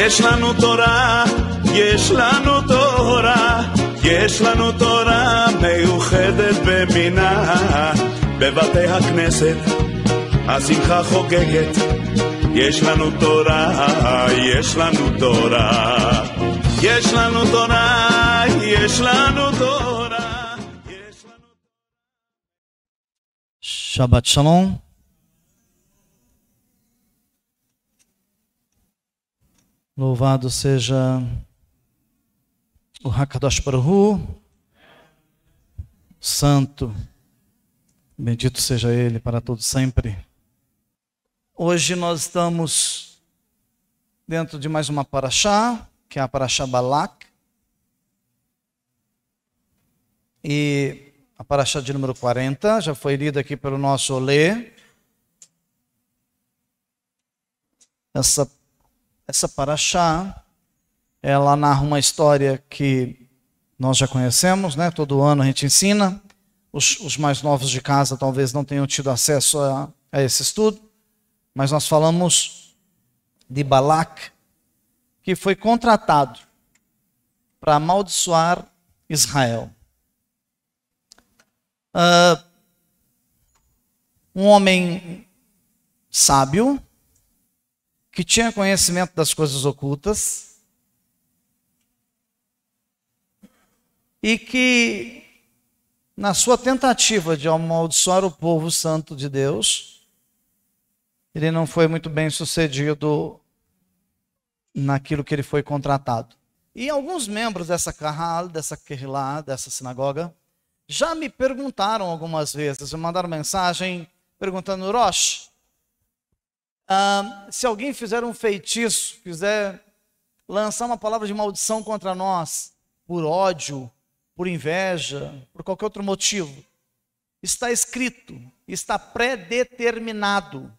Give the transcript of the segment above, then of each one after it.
יש לנו תורה, יש לנו תורה, יש לנו תורה מיוחדת במינה. בבתי הכנסת השמחה חוגגת, יש לנו תורה, יש לנו תורה, יש לנו תורה, יש לנו תורה, יש לנו... Shabbat Shalom. Louvado seja o Hakadosh Baruch Hu, Santo, bendito seja Ele para todo sempre. Hoje nós estamos dentro de mais uma paraxá, que é a paraxá Balak. E a paraxá de número 40 já foi lida aqui pelo nosso Olê. Essa paraxá, ela narra uma história que nós já conhecemos, né? Todo ano a gente ensina. Os mais novos de casa talvez não tenham tido acesso a esse estudo, mas nós falamos de Balak, que foi contratado para amaldiçoar Israel. Um homem sábio, que tinha conhecimento das coisas ocultas e que, na sua tentativa de amaldiçoar o povo santo de Deus, ele não foi muito bem sucedido naquilo que ele foi contratado. E alguns membros dessa Kahal, dessa Kehilá, dessa sinagoga, já me perguntaram algumas vezes, me mandaram mensagem perguntando: Rosh, se alguém fizer um feitiço, fizer lançar uma palavra de maldição contra nós, por ódio, por inveja, por qualquer outro motivo, está escrito, está predeterminado.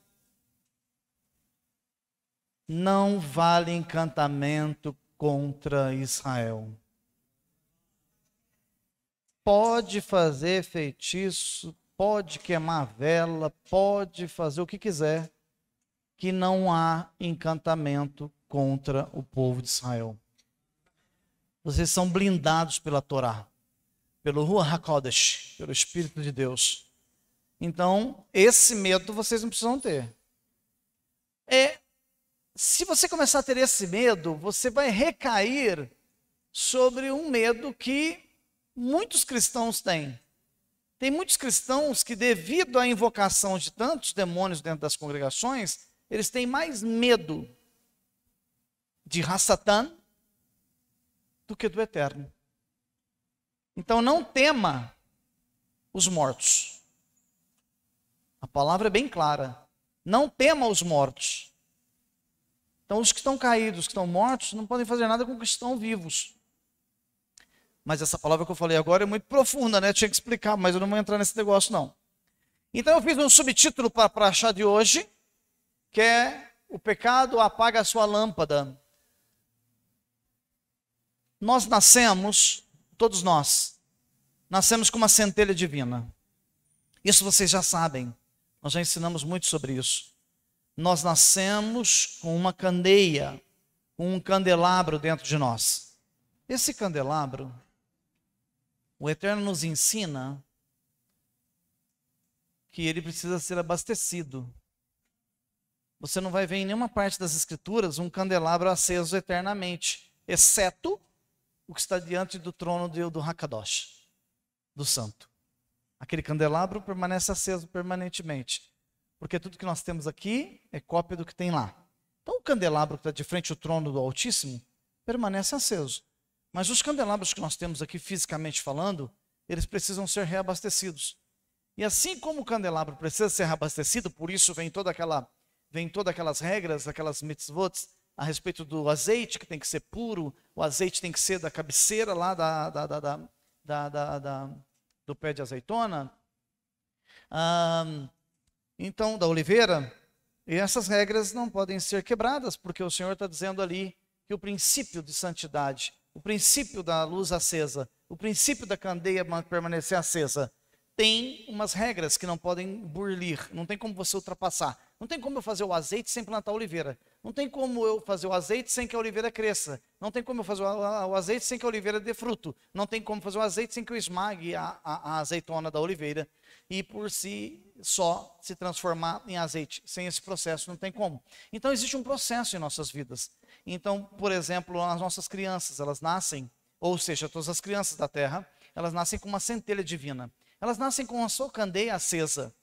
Não vale encantamento contra Israel. Pode fazer feitiço, pode queimar vela, pode fazer o que quiser, que não há encantamento contra o povo de Israel. Vocês são blindados pela Torá, pelo Ruach HaKodesh, pelo Espírito de Deus. Então, esse medo vocês não precisam ter. Se você começar a ter esse medo, você vai recair sobre um medo que muitos cristãos têm. Tem muitos cristãos que, devido à invocação de tantos demônios dentro das congregações, eles têm mais medo de Hassatan do que do Eterno. Então não tema os mortos. A palavra é bem clara. Não tema os mortos. Então os que estão caídos, os que estão mortos, não podem fazer nada com os que estão vivos. Mas essa palavra que eu falei agora é muito profunda, né? Eu tinha que explicar, mas eu não vou entrar nesse negócio não. Então eu fiz um subtítulo para a paraxá de hoje, que é: o pecado apaga a sua lâmpada. Nós nascemos, todos nós, nascemos com uma centelha divina. Isso vocês já sabem, nós já ensinamos muito sobre isso. Nós nascemos com uma candeia, com um candelabro dentro de nós. Esse candelabro, o Eterno nos ensina que ele precisa ser abastecido. Você não vai ver em nenhuma parte das Escrituras um candelabro aceso eternamente, exceto o que está diante do trono do Hakadosh, do Santo. Aquele candelabro permanece aceso permanentemente, porque tudo que nós temos aqui é cópia do que tem lá. Então o candelabro que está de frente ao trono do Altíssimo permanece aceso. Mas os candelabros que nós temos aqui, fisicamente falando, eles precisam ser reabastecidos. E assim como o candelabro precisa ser reabastecido, por isso vem todas aquelas regras, aquelas mitzvot a respeito do azeite, que tem que ser puro, o azeite tem que ser da cabeceira lá do pé de azeitona, então da oliveira, e essas regras não podem ser quebradas, porque o Senhor está dizendo ali que o princípio de santidade, o princípio da luz acesa, o princípio da candeia permanecer acesa, tem umas regras que não podem burlir, não tem como você ultrapassar. Não tem como eu fazer o azeite sem plantar oliveira. Não tem como eu fazer o azeite sem que a oliveira cresça. Não tem como eu fazer o azeite sem que a oliveira dê fruto. Não tem como fazer o azeite sem que eu esmague a azeitona da oliveira e por si só se transformar em azeite. Sem esse processo não tem como. Então existe um processo em nossas vidas. Então, por exemplo, as nossas crianças, elas nascem, ou seja, todas as crianças da terra, elas nascem com uma centelha divina. Elas nascem com a sua candeia acesa.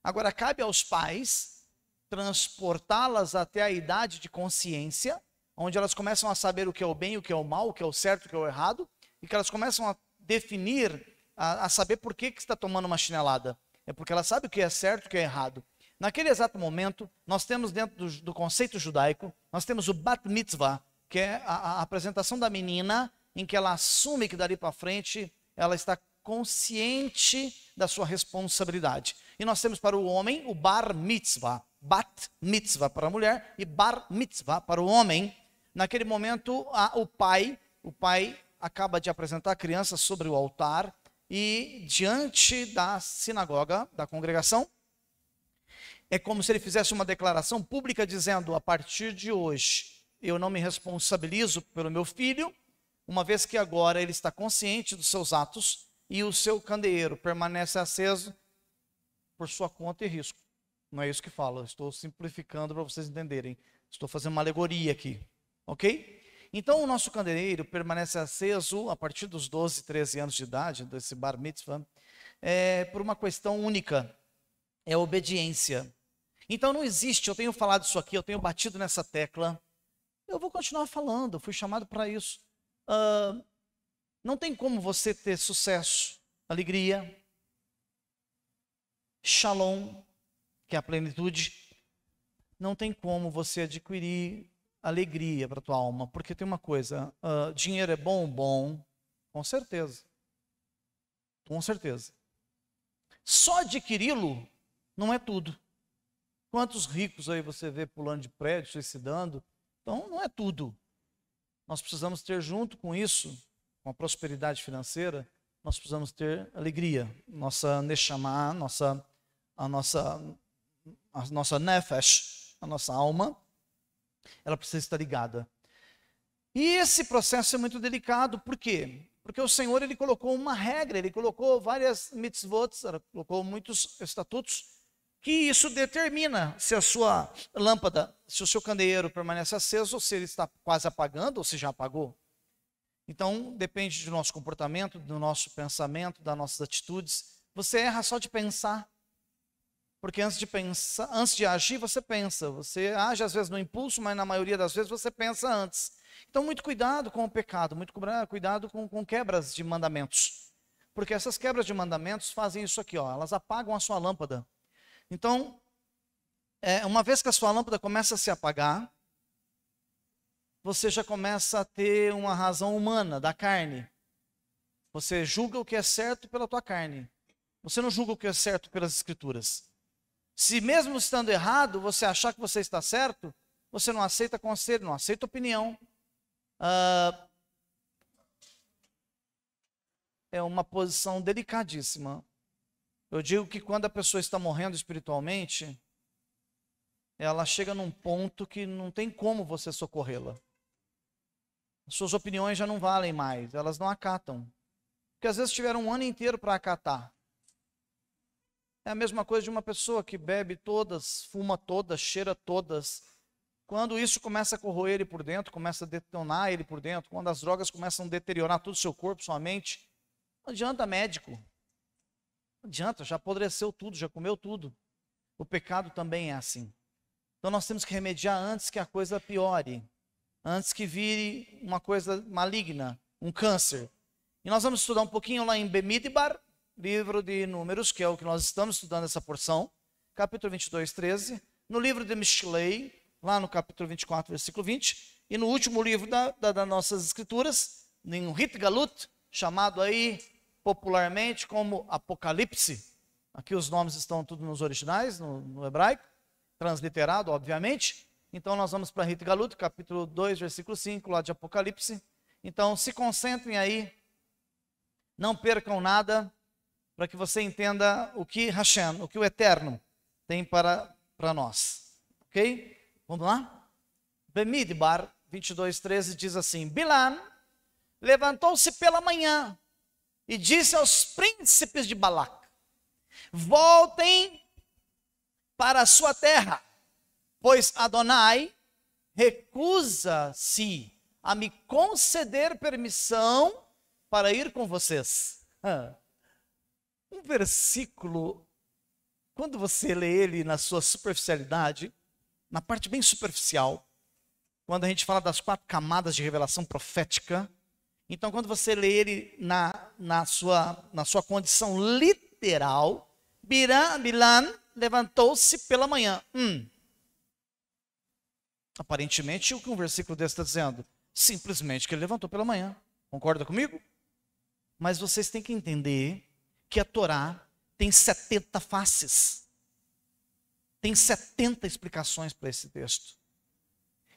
Agora, cabe aos pais transportá-las até a idade de consciência, onde elas começam a saber o que é o bem, o que é o mal, o que é o certo, o que é o errado, e que elas começam a definir, a saber por que está tomando uma chinelada. É porque ela sabe o que é certo e o que é errado. Naquele exato momento, nós temos dentro do conceito judaico, nós temos o bat mitzvah, que é a apresentação da menina, em que ela assume que dali para frente ela está consciente da sua responsabilidade. E nós temos para o homem o bar mitzvah, bat mitzvah para a mulher e bar mitzvah para o homem. Naquele momento, o pai acaba de apresentar a criança sobre o altar e diante da sinagoga, da congregação, é como se ele fizesse uma declaração pública dizendo: a partir de hoje, eu não me responsabilizo pelo meu filho, uma vez que agora ele está consciente dos seus atos e o seu candeeiro permanece aceso por sua conta e risco. Não é isso que fala, estou simplificando para vocês entenderem. Estou fazendo uma alegoria aqui, ok? Então o nosso candeeiro permanece aceso a partir dos 12, 13 anos de idade, desse bar mitzvah, por uma questão única, é a obediência. Então não existe, eu tenho falado isso aqui, eu tenho batido nessa tecla, eu vou continuar falando, eu fui chamado para isso. Não tem como você ter sucesso, alegria, shalom, que é a plenitude. Não tem como você adquirir alegria para a tua alma, porque tem uma coisa, dinheiro é bom, com certeza. Com certeza. Só adquiri-lo não é tudo. Quantos ricos aí você vê pulando de prédio, suicidando? Então não é tudo. Nós precisamos ter junto com isso, com a prosperidade financeira, nós precisamos ter alegria. Nossa neshama, a nossa nefesh, a nossa alma, ela precisa estar ligada. E esse processo é muito delicado, por quê? Porque o Senhor, ele colocou uma regra, ele colocou várias mitzvot, colocou muitos estatutos, que isso determina se a sua lâmpada, se o seu candeeiro permanece aceso, ou se ele está quase apagando, ou se já apagou. Então, depende do nosso comportamento, do nosso pensamento, das nossas atitudes. Você erra só de pensar. Porque antes de agir, você pensa. Você age às vezes no impulso, mas na maioria das vezes você pensa antes. Então, muito cuidado com o pecado, muito cuidado com quebras de mandamentos. Porque essas quebras de mandamentos fazem isso aqui, ó, elas apagam a sua lâmpada. Então, uma vez que a sua lâmpada começa a se apagar, você já começa a ter uma razão humana, da carne. Você julga o que é certo pela tua carne. Você não julga o que é certo pelas escrituras. Se mesmo estando errado, você achar que você está certo, você não aceita conselho, não aceita opinião. É uma posição delicadíssima. Eu digo que quando a pessoa está morrendo espiritualmente, ela chega num ponto que não tem como você socorrê-la. Suas opiniões já não valem mais, elas não acatam. Porque às vezes tiveram um ano inteiro para acatar. É a mesma coisa de uma pessoa que bebe todas, fuma todas, cheira todas. Quando isso começa a corroer ele por dentro, começa a detonar ele por dentro, quando as drogas começam a deteriorar todo o seu corpo, sua mente, não adianta médico. Não adianta, já apodreceu tudo, já comeu tudo. O pecado também é assim. Então nós temos que remediar antes que a coisa piore. Antes que vire uma coisa maligna, um câncer. E nós vamos estudar um pouquinho lá em Bemidbar, livro de Números, que é o que nós estamos estudando essa porção, capítulo 22, 13. No livro de Mishlei, lá no capítulo 24, versículo 20. E no último livro das nossas escrituras, em Rit Galut, chamado aí popularmente como Apocalipse. Aqui os nomes estão tudo nos originais, no hebraico, transliterado, obviamente. Então nós vamos para Rit Galut, capítulo 2, versículo 5, lá de Apocalipse. Então se concentrem aí, não percam nada. para que você entenda o que Hashem, o que o Eterno tem para nós. Ok? Vamos lá? Bemidbar 22:13 diz assim: Bilam levantou-se pela manhã e disse aos príncipes de Balac: voltem para a sua terra, pois Adonai recusa-se a me conceder permissão para ir com vocês. Um versículo, quando você lê ele na sua superficialidade, na parte bem superficial, quando a gente fala das 4 camadas de revelação profética, então quando você lê ele na sua condição literal, Bilam levantou-se pela manhã. Aparentemente, o que um versículo desse está dizendo? Simplesmente que ele levantou pela manhã. Concorda comigo? Mas vocês têm que entender que a Torá tem 70 faces. Tem 70 explicações para esse texto.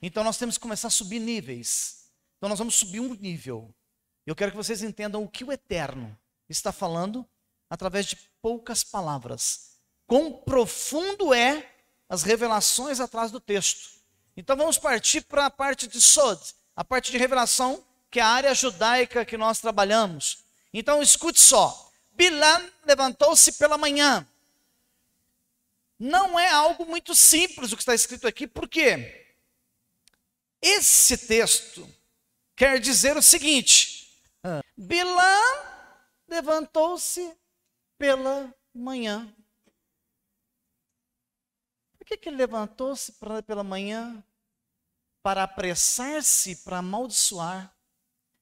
Então nós temos que começar a subir níveis. Então nós vamos subir um nível. Eu quero que vocês entendam o que o Eterno está falando através de poucas palavras. Quão profundo é as revelações atrás do texto. Então vamos partir para a parte de Sod, a parte de revelação, que é a área judaica que nós trabalhamos. Então escute só. Bilam levantou-se pela manhã. Não é algo muito simples o que está escrito aqui, por quê? Esse texto quer dizer o seguinte: Bilam levantou-se pela manhã. Por que ele levantou-se pela manhã? Para apressar-se, para amaldiçoar.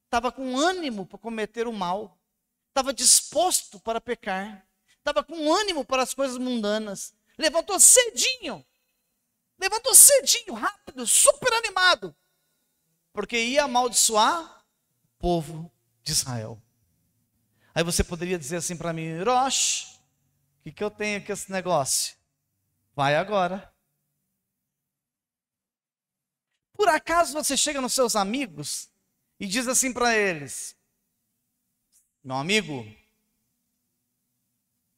Estava com ânimo para cometer o mal. Estava disposto para pecar. Estava com ânimo para as coisas mundanas. Levantou cedinho, rápido, super animado, porque ia amaldiçoar o povo de Israel. Aí você poderia dizer assim para mim: Rosh, o que eu tenho com esse negócio? Vai agora. Por acaso você chega nos seus amigos e diz assim para eles: meu amigo,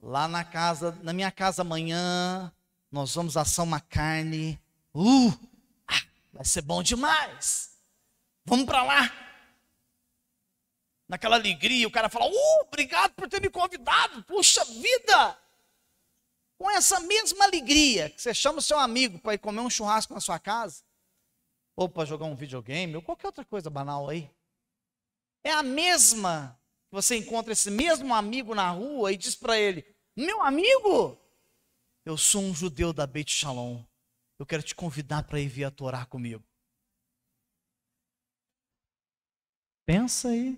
lá na minha casa amanhã, nós vamos assar uma carne. Vai ser bom demais. Vamos para lá. Naquela alegria, o cara fala: obrigado por ter me convidado. Puxa vida! Com essa mesma alegria que você chama o seu amigo para ir comer um churrasco na sua casa, ou para jogar um videogame, ou qualquer outra coisa banal aí. É a mesma que você encontra esse mesmo amigo na rua e diz para ele: meu amigo, eu sou um judeu da Beit Shalom. Eu quero te convidar para ir ver a Torá comigo. Pensa aí.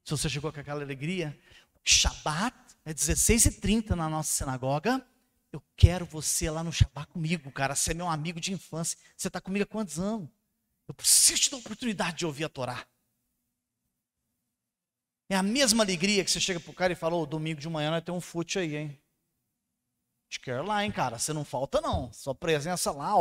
Se você chegou com aquela alegria, Shabat é 16h30 na nossa sinagoga. Eu quero você lá no Shabat comigo, cara. Você é meu amigo de infância. Você está comigo há quantos anos? Eu preciso te dar a oportunidade de ouvir a Torá. É a mesma alegria que você chega pro cara e fala: domingo de manhã nós temos um fute aí, hein? Te quero lá, hein, cara? Você não falta, não. Sua presença lá,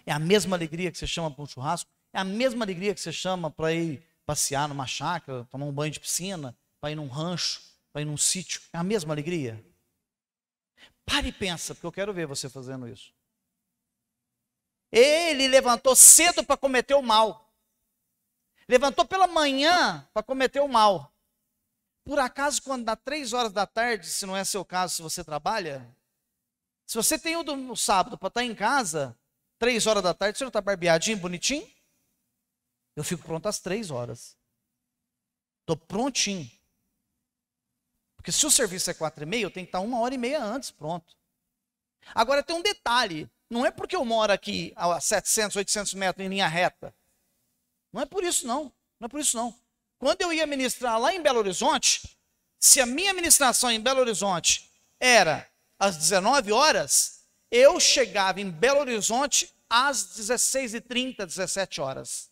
É a mesma alegria que você chama para um churrasco. É a mesma alegria que você chama para ir passear numa chácara, tomar um banho de piscina, para ir num rancho, para ir num sítio. É a mesma alegria. Pare e pensa, porque eu quero ver você fazendo isso. Ele levantou cedo para cometer o mal. Levantou pela manhã para cometer o mal. Por acaso, quando dá 3 horas da tarde, se não é seu caso, se você trabalha, se você tem o sábado para estar em casa, 3 horas da tarde, você não está barbeadinho, bonitinho? Eu fico pronto às 3 horas. Estou prontinho. Porque se o serviço é 4h30, eu tenho que estar 1h30 antes, pronto. Agora tem um detalhe. Não é porque eu moro aqui a 700, 800 metros em linha reta. Não é por isso não. Não é por isso não. Quando eu ia ministrar lá em Belo Horizonte, se a minha ministração em Belo Horizonte era às 19 horas, eu chegava em Belo Horizonte às 16h30, 17 horas.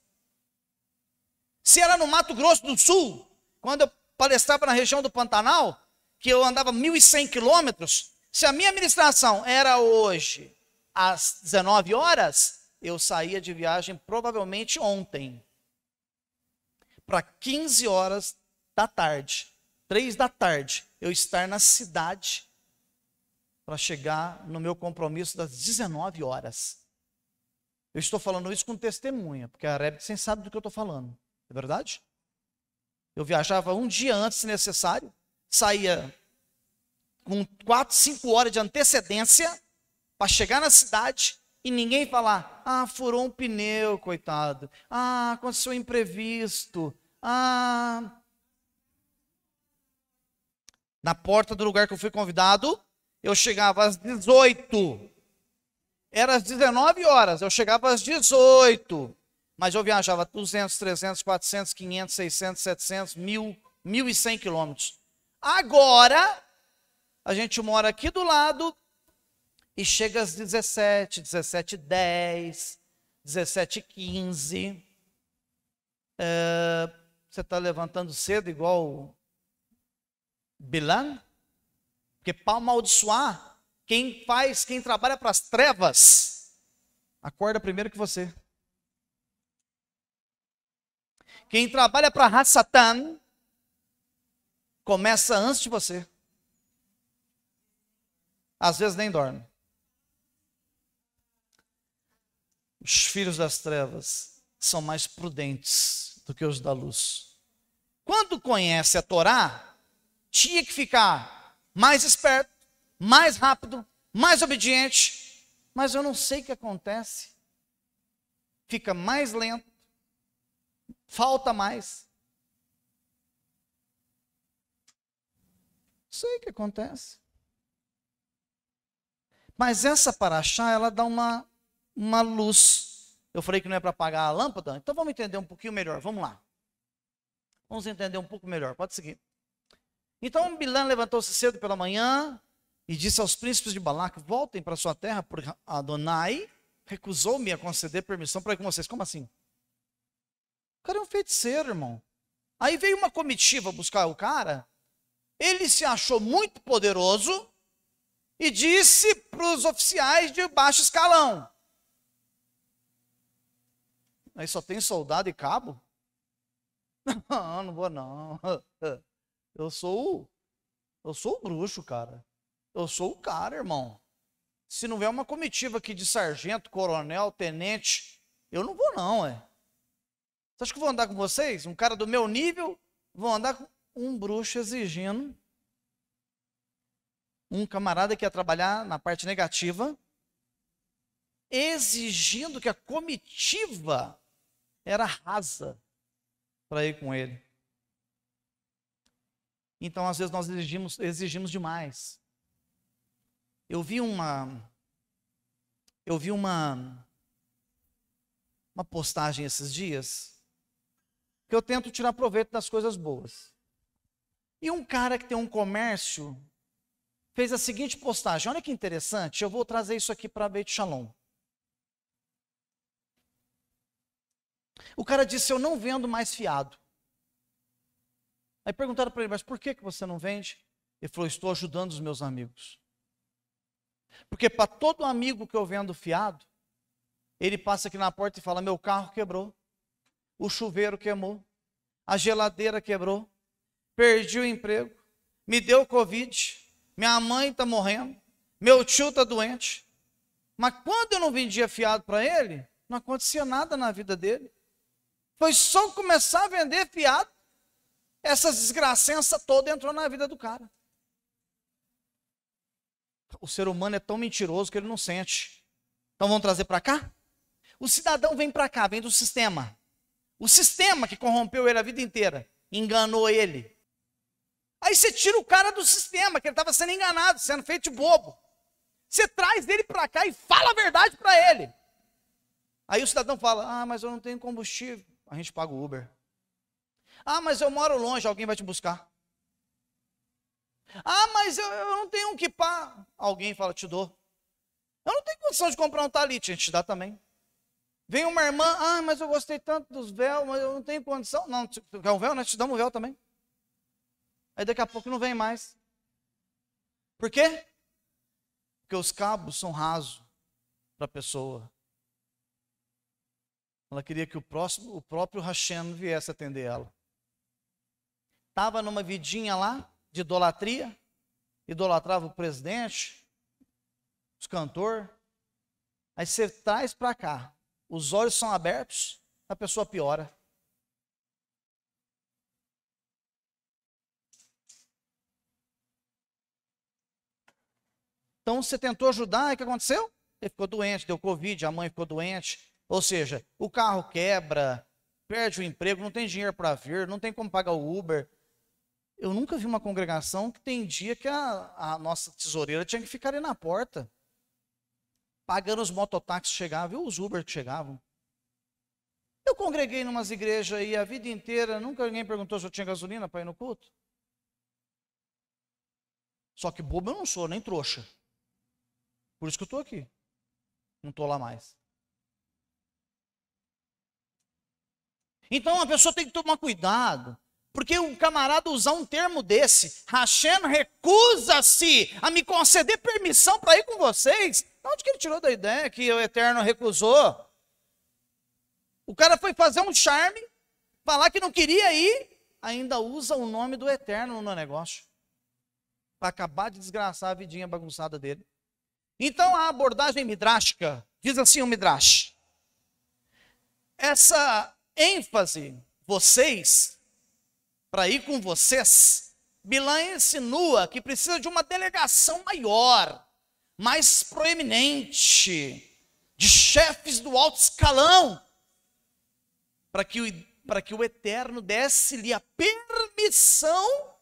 Se era no Mato Grosso do Sul, quando eu palestrava na região do Pantanal, que eu andava 1.100 quilômetros, se a minha ministração era hoje às 19 horas, eu saía de viagem provavelmente ontem. Para 15 horas da tarde, 3 da tarde, eu estar na cidade para chegar no meu compromisso das 19 horas. Eu estou falando isso com testemunha, porque a Rebbe sem sabe do que eu estou falando. É verdade? Eu viajava um dia antes, se necessário, saía com 4, 5 horas de antecedência para chegar na cidade e ninguém falar, ah, furou um pneu, coitado. Ah, aconteceu um imprevisto. Ah... Na porta do lugar que eu fui convidado, eu chegava às 18. Era às 19 horas, eu chegava às 18. Mas eu viajava 200, 300, 400, 500, 600, 700, 1.000, 1.100 quilômetros. Agora, a gente mora aqui do lado e chega às 17, 17h10, 17h15. Você está levantando cedo igual Bilan? Porque para amaldiçoar, quem trabalha para as trevas, acorda primeiro que você. Quem trabalha para Hassatan, começa antes de você. Às vezes nem dorme. Os filhos das trevas são mais prudentes do que os da luz. Quando conhece a Torá, tinha que ficar mais esperto, mais rápido, mais obediente, mas eu não sei o que acontece. Fica mais lento, falta mais. Não sei o que acontece. Mas essa paraxá, ela dá uma luz. Eu falei que não é para apagar a lâmpada, então vamos entender um pouquinho melhor, vamos lá. Vamos entender um pouco melhor, pode seguir. Então Bilam levantou-se cedo pela manhã e disse aos príncipes de Balac, voltem para sua terra, porque Adonai recusou-me a conceder permissão para ir com vocês. Como assim? O cara é um feiticeiro, irmão. Aí veio uma comitiva buscar o cara, ele se achou muito poderoso e disse para os oficiais de baixo escalão, aí só tem soldado e cabo? Não, não vou não. Eu sou o bruxo, cara. Eu sou o cara, irmão. Se não vier uma comitiva aqui de sargento, coronel, tenente, eu não vou não, é. Você acha que eu vou andar com vocês? Um cara do meu nível, vou andar com um bruxo exigindo. Um camarada que ia trabalhar na parte negativa, exigindo que a comitiva era rasa para ir com ele. Então, às vezes, nós exigimos demais. Eu vi uma postagem esses dias, que eu tento tirar proveito das coisas boas. E um cara que tem um comércio fez a seguinte postagem, olha que interessante, eu vou trazer isso aqui para Beit Shalom. O cara disse, eu não vendo mais fiado. Aí perguntaram para ele, mas por que você não vende? Ele falou, estou ajudando os meus amigos. Porque para todo amigo que eu vendo fiado, ele passa aqui na porta e fala, meu carro quebrou, o chuveiro queimou, a geladeira quebrou, perdi o emprego, me deu Covid, minha mãe está morrendo, meu tio está doente. Mas quando eu não vendia fiado para ele, não acontecia nada na vida dele. Foi só começar a vender fiado, essa desgracença toda entrou na vida do cara. O ser humano é tão mentiroso que ele não sente. Então vamos trazer para cá? O cidadão vem para cá, vem do sistema. O sistema que corrompeu ele a vida inteira, enganou ele. Aí você tira o cara do sistema, que ele estava sendo enganado, sendo feito de bobo. Você traz ele para cá e fala a verdade para ele. Aí o cidadão fala, mas eu não tenho combustível. A gente paga o Uber. Mas eu moro longe, alguém vai te buscar. Mas eu não tenho um kippá. Alguém fala, te dou. Eu não tenho condição de comprar um talite, a gente te dá também. Vem uma irmã, mas eu gostei tanto dos véus, mas eu não tenho condição. Não, tu quer um véu? Nós te damos um véu também. Aí daqui a pouco não vem mais. Por quê? Porque os cabos são rasos para a pessoa. Ela queria que o próprio Hashem viesse atender ela. estava numa vidinha lá de idolatria, idolatrava o presidente, os cantores. Aí você traz para cá, os olhos são abertos, a pessoa piora. Então você tentou ajudar, e o que aconteceu? Ele ficou doente, deu Covid, a mãe ficou doente. Ou seja, o carro quebra, perde o emprego, não tem dinheiro para vir, não tem como pagar o Uber. Eu nunca vi uma congregação que tem dia que a nossa tesoureira tinha que ficar ali na porta, pagando os mototáxis que chegavam e os Uber que chegavam. Eu congreguei em umas igrejas aí a vida inteira, nunca ninguém perguntou se eu tinha gasolina para ir no culto. Só que bobo eu não sou, nem trouxa. Por isso que eu estou aqui. Não estou lá mais. Então a pessoa tem que tomar cuidado. Porque um camarada usar um termo desse, Hashem recusa-se a me conceder permissão para ir com vocês. Onde que ele tirou da ideia que o Eterno recusou? O cara foi fazer um charme, falar que não queria ir, ainda usa o nome do Eterno no negócio. Para acabar de desgraçar a vidinha bagunçada dele. Então a abordagem midrástica, diz assim o Midrash, essa ênfase, vocês, para ir com vocês, Bilã insinua que precisa de uma delegação maior, mais proeminente, de chefes do alto escalão, para que o Eterno desse-lhe a permissão.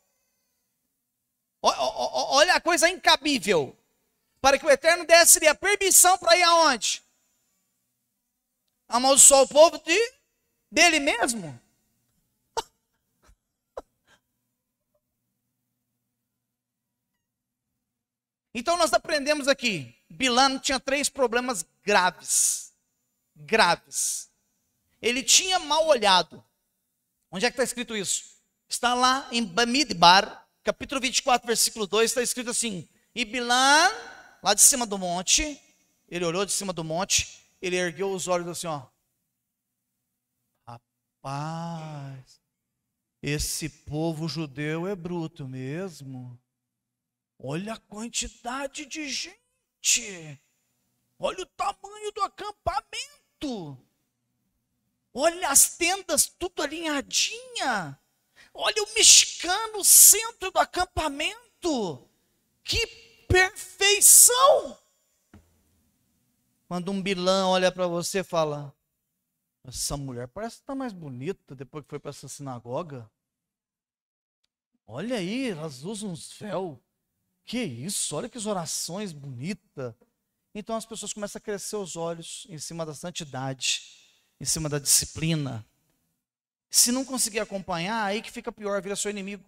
Olha a coisa incabível. Para que o Eterno desse-lhe a permissão para ir aonde? Amaldiçoar o povo dele mesmo? Então nós aprendemos aqui, Bilã tinha 3 problemas graves. Graves. Ele tinha mal olhado. Onde é que está escrito isso? Está lá em Bamidbar, capítulo 24, versículo 2, está escrito assim, e Bilã, lá de cima do monte, ele olhou de cima do monte, ele ergueu os olhos assim, ó. Rapaz, esse povo judeu é bruto mesmo. Olha a quantidade de gente. Olha o tamanho do acampamento. Olha as tendas tudo alinhadinha. Olha o mexicano, o centro do acampamento. Que perfeição! Quando um Bilã olha para você e fala, essa mulher parece que está mais bonita depois que foi para essa sinagoga. Olha aí, elas usam uns véu. Que isso, olha que orações bonitas. Então as pessoas começam a crescer os olhos em cima da santidade, em cima da disciplina. Se não conseguir acompanhar, aí que fica pior, vira seu inimigo.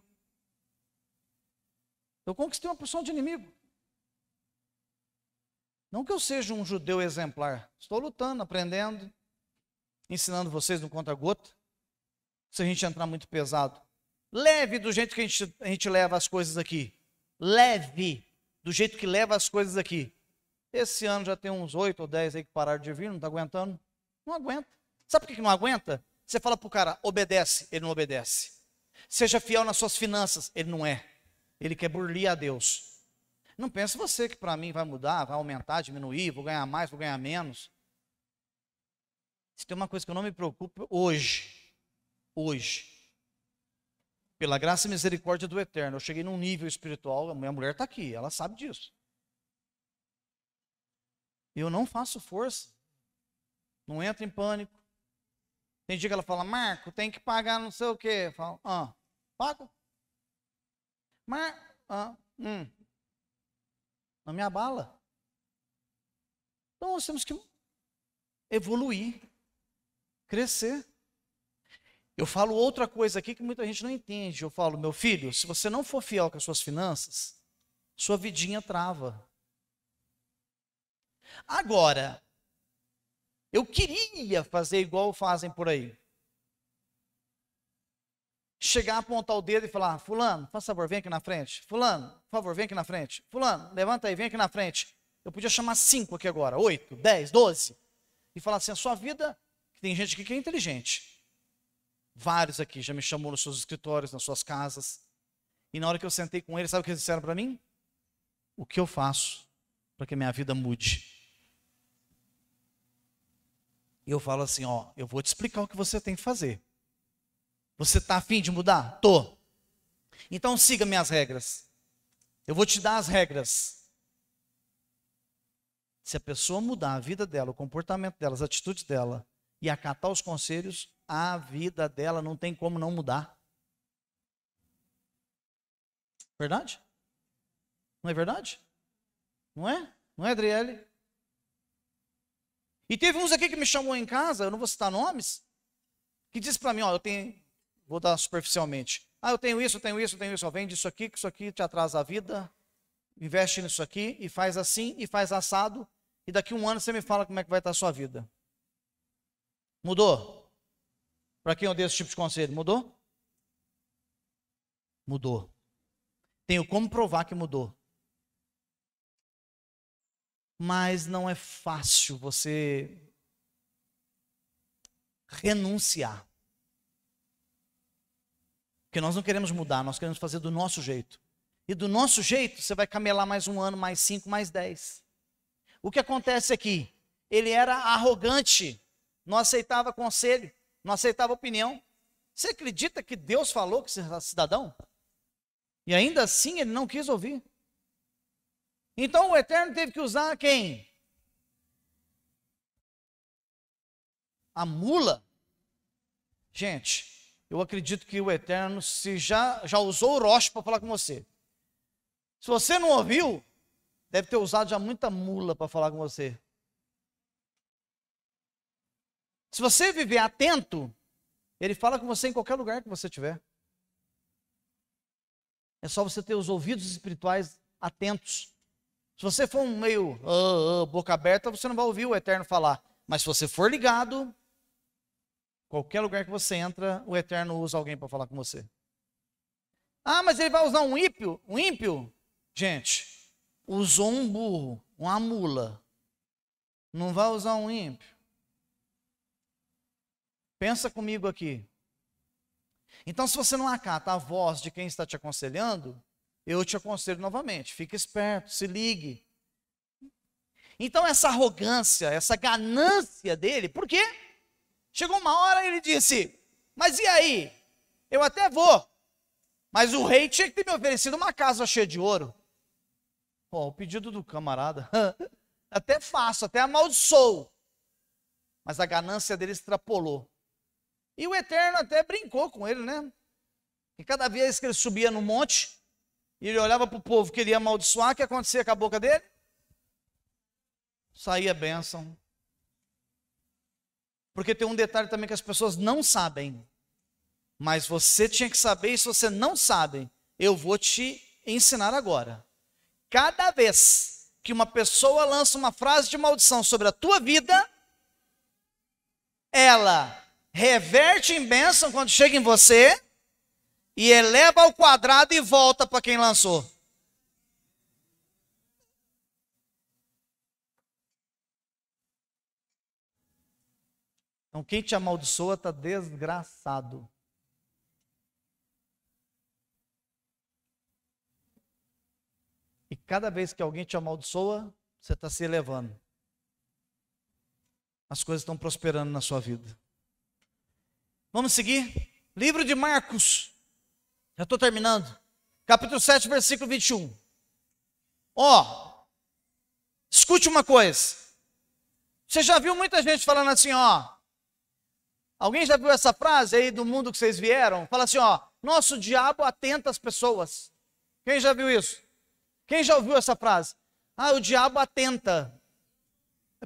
Eu conquistei uma pessoa de inimigo. Não que eu seja um judeu exemplar. Estou lutando, aprendendo, ensinando vocês no conta-gota. Se a gente entrar muito pesado. Leve do jeito que a gente leva as coisas aqui. Leve do jeito que leva as coisas aqui. Esse ano já tem uns 8 ou 10 aí que pararam de vir, não está aguentando. Não aguenta. Sabe por que não aguenta? Você fala para o cara, obedece, ele não obedece. Seja fiel nas suas finanças, ele não é. Ele quer burlir a Deus. Não pense você que para mim vai mudar, vai aumentar, diminuir, vou ganhar mais, vou ganhar menos. Se tem uma coisa que eu não me preocupo hoje, pela graça e misericórdia do Eterno, eu cheguei num nível espiritual, a minha mulher está aqui, ela sabe disso. Eu não faço força, não entro em pânico. Tem dia que ela fala, Marco, tem que pagar não sei o quê. Eu falo, paga. Não me abala. Então nós temos que evoluir, crescer. Eu falo outra coisa aqui que muita gente não entende. Eu falo, meu filho, se você não for fiel com as suas finanças, sua vidinha trava. Agora, eu queria fazer igual fazem por aí. Chegar, apontar o dedo e falar, fulano, faz favor, vem aqui na frente. Fulano, por favor, vem aqui na frente. Fulano, levanta aí, vem aqui na frente. Eu podia chamar 5 aqui agora, 8, 10, 12. E falar assim, a sua vida, tem gente aqui que é inteligente. Vários aqui já me chamou nos seus escritórios, nas suas casas. E na hora que eu sentei com eles, sabe o que eles disseram para mim? O que eu faço para que minha vida mude? E eu falo assim, ó, eu vou te explicar o que você tem que fazer. Você está a fim de mudar? Tô. Então siga minhas regras. Eu vou te dar as regras. Se a pessoa mudar a vida dela, o comportamento dela, as atitudes dela e acatar os conselhos, a vida dela não tem como não mudar. Verdade? Não é verdade? Não é? Não é, Adriele? E teve uns aqui que me chamou em casa, eu não vou citar nomes, que disse para mim, ó, eu tenho, vou dar superficialmente, eu tenho isso, ó, vende isso aqui, que isso aqui te atrasa a vida, investe nisso aqui, e faz assim, e faz assado, e daqui a um ano você me fala como é que vai estar a sua vida. Mudou? Para quem eu dei esse tipo de conselho, mudou? Mudou. Tenho como provar que mudou. Mas não é fácil você renunciar. Porque nós não queremos mudar, nós queremos fazer do nosso jeito. E do nosso jeito, você vai camelar mais um ano, mais 5, mais 10. O que acontece aqui? Ele era arrogante, não aceitava conselho, não aceitava opinião. Você acredita que Deus falou que você era cidadão? E ainda assim ele não quis ouvir. Então o Eterno teve que usar quem? A mula. Gente, eu acredito que o Eterno se já usou o rocha para falar com você. Se você não ouviu, deve ter usado já muita mula para falar com você. Se você viver atento, ele fala com você em qualquer lugar que você estiver. É só você ter os ouvidos espirituais atentos. Se você for um meio boca aberta, você não vai ouvir o Eterno falar. Mas se você for ligado, qualquer lugar que você entra, o Eterno usa alguém para falar com você. Mas ele vai usar um ímpio? Um ímpio? Gente, usou um burro, uma mula. Não vai usar um ímpio. Pensa comigo aqui. Então, se você não acata a voz de quem está te aconselhando, eu te aconselho novamente, fique esperto, se ligue. Então essa arrogância, essa ganância dele, por quê? Chegou uma hora e ele disse, mas e aí? Eu até vou, mas o rei tinha que ter me oferecido uma casa cheia de ouro. O pedido do camarada, até faço, até amaldiçoo. Mas a ganância dele extrapolou. E o Eterno até brincou com ele, né? E cada vez que ele subia no monte, e ele olhava para o povo que ele ia amaldiçoar, o que acontecia com a boca dele? Saía bênção. Porque tem um detalhe também que as pessoas não sabem. Mas você tinha que saber, e se você não sabe, eu vou te ensinar agora. Cada vez que uma pessoa lança uma frase de maldição sobre a tua vida, ela reverte em bênção quando chega em você, e eleva ao quadrado e volta para quem lançou. Então quem te amaldiçoa está desgraçado. E cada vez que alguém te amaldiçoa, você está se elevando. As coisas estão prosperando na sua vida. Vamos seguir? Livro de Marcos. Já estou terminando. Capítulo 7, versículo 21. Escute uma coisa. Você já viu muita gente falando assim, alguém já viu essa frase aí do mundo que vocês vieram? Fala assim, nosso diabo atenta as pessoas. Quem já viu isso? Quem já ouviu essa frase? O diabo atenta.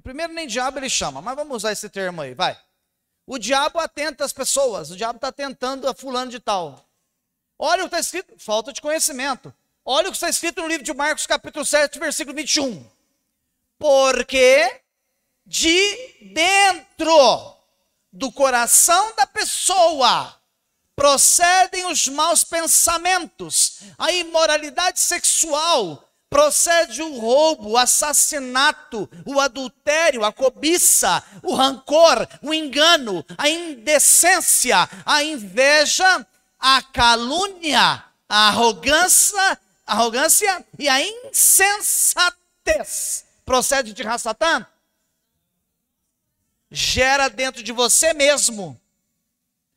Primeiro nem diabo ele chama, mas vamos usar esse termo aí, vai. O diabo atenta as pessoas, o diabo está tentando a fulano de tal. Olha o que está escrito, falta de conhecimento. Olha o que está escrito no livro de Marcos, capítulo 7, versículo 21. Porque de dentro do coração da pessoa procedem os maus pensamentos, a imoralidade sexual, procede o roubo, o assassinato, o adultério, a cobiça, o rancor, o engano, a indecência, a inveja, a calúnia, a arrogância e a insensatez. Procede de Satã? Gera dentro de você mesmo.